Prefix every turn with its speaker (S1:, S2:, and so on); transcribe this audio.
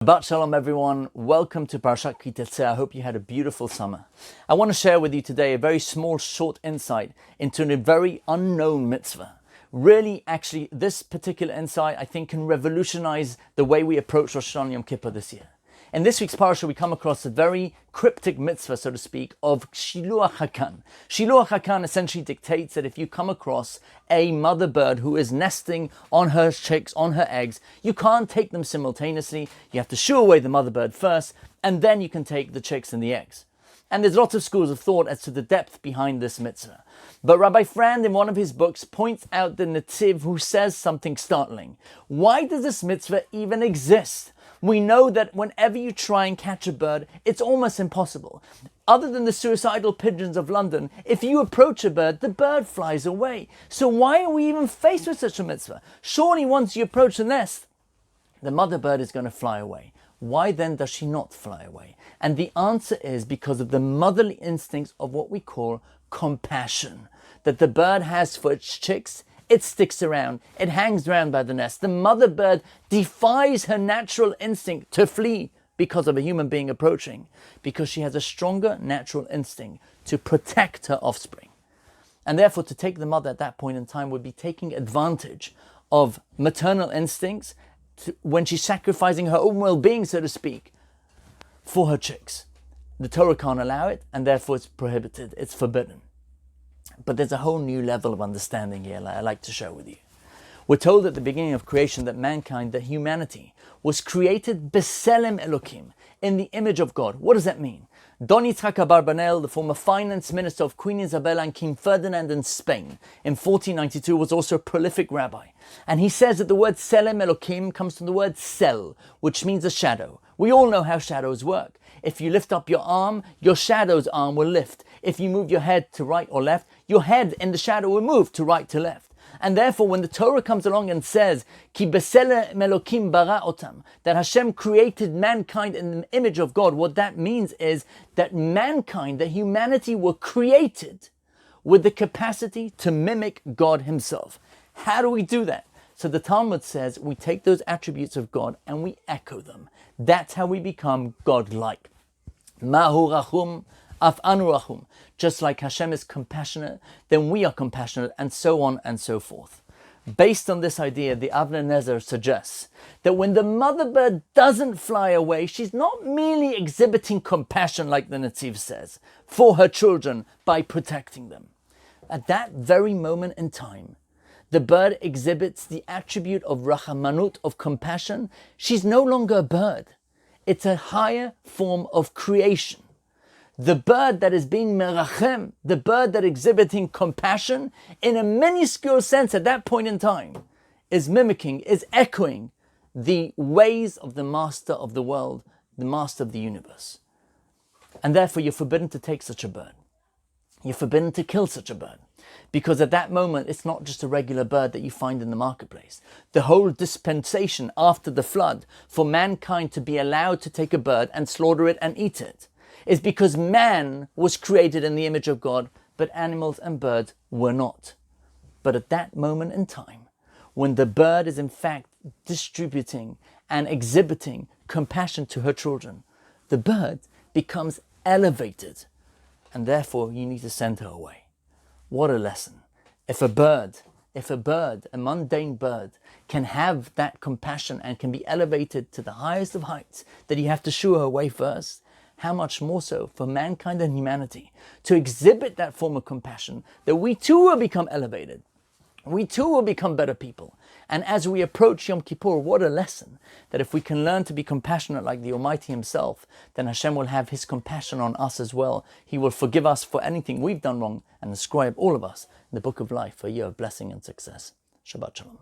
S1: Shabbat Shalom everyone, welcome to Parashat Ki Tetzeh. I hope you had a beautiful summer. I want to share with you today a very small, short insight into a very unknown mitzvah. Really, actually, this particular insight I think can revolutionize the way we approach Rosh Hashanah Yom Kippur this year. In this week's parasha, we come across a very cryptic mitzvah, so to speak, of Shiluach Hakein. Shiluach Hakein essentially dictates that if you come across a mother bird who is nesting on her chicks, on her eggs, you can't take them simultaneously. You have to shoo away the mother bird first, and then you can take the chicks and the eggs. And there's lots of schools of thought as to the depth behind this mitzvah. But Rabbi Frand, in one of his books, points out the Netziv who says something startling. Why does this mitzvah even exist? We know that whenever you try and catch a bird, it's almost impossible. Other than the suicidal pigeons of London, if you approach a bird, the bird flies away. So why are we even faced with such a mitzvah? Surely once you approach the nest, the mother bird is going to fly away. Why then does she not fly away? And the answer is because of the motherly instincts of what we call compassion, that the bird has for its chicks. It sticks around, it hangs around by the nest. The mother bird defies her natural instinct to flee because of a human being approaching, because she has a stronger natural instinct to protect her offspring. And therefore, to take the mother at that point in time would be taking advantage of maternal instincts when she's sacrificing her own well-being, so to speak, for her chicks. The Torah can't allow it, and therefore it's prohibited, it's forbidden. But there's a whole new level of understanding here I'd like to share with you. We're told at the beginning of creation that mankind, that humanity, was created b'selem Elokim, in the image of God. What does that mean? Don Yitzhak Abarbanel, the former finance minister of Queen Isabella and King Ferdinand in Spain in 1492, was also a prolific rabbi. And he says that the word Selem Elokim comes from the word sel, which means a shadow. We all know how shadows work. If you lift up your arm, your shadow's arm will lift. If you move your head to right or left, your head in the shadow will move to right to left. And therefore, when the Torah comes along and says, Ki b'selem Elokim bara otam, that Hashem created mankind in the image of God, what that means is that mankind, that humanity, were created with the capacity to mimic God Himself. How do we do that? So the Talmud says we take those attributes of God and we echo them. That's how we become God-like. Mahu rachum, af anu rachum. Just like Hashem is compassionate, then we are compassionate, and so on and so forth. Based on this idea, the Avnei Nezer suggests that when the mother bird doesn't fly away, she's not merely exhibiting compassion, like the Netziv says, for her children by protecting them. At that very moment in time, the bird exhibits the attribute of rachamanut, of compassion. She's no longer a bird. It's a higher form of creation. The bird that is being merachem, the bird that exhibiting compassion, in a minuscule sense at that point in time, is mimicking, is echoing the ways of the master of the world, the master of the universe. And therefore you're forbidden to take such a bird. You're forbidden to kill such a bird. Because at that moment, it's not just a regular bird that you find in the marketplace. The whole dispensation after the flood for mankind to be allowed to take a bird and slaughter it and eat it is because man was created in the image of God, but animals and birds were not. But at that moment in time, when the bird is in fact distributing and exhibiting compassion to her children, the bird becomes elevated, and therefore you need to send her away. What a lesson. If a bird, a mundane bird, can have that compassion and can be elevated to the highest of heights, that you have to shoo her away first, how much more so for mankind and humanity to exhibit that form of compassion, that we too will become elevated. We too will become better people. And as we approach Yom Kippur, what a lesson, that if we can learn to be compassionate like the Almighty Himself, then Hashem will have His compassion on us as well. He will forgive us for anything we've done wrong and inscribe all of us in the book of life for a year of blessing and success. Shabbat Shalom.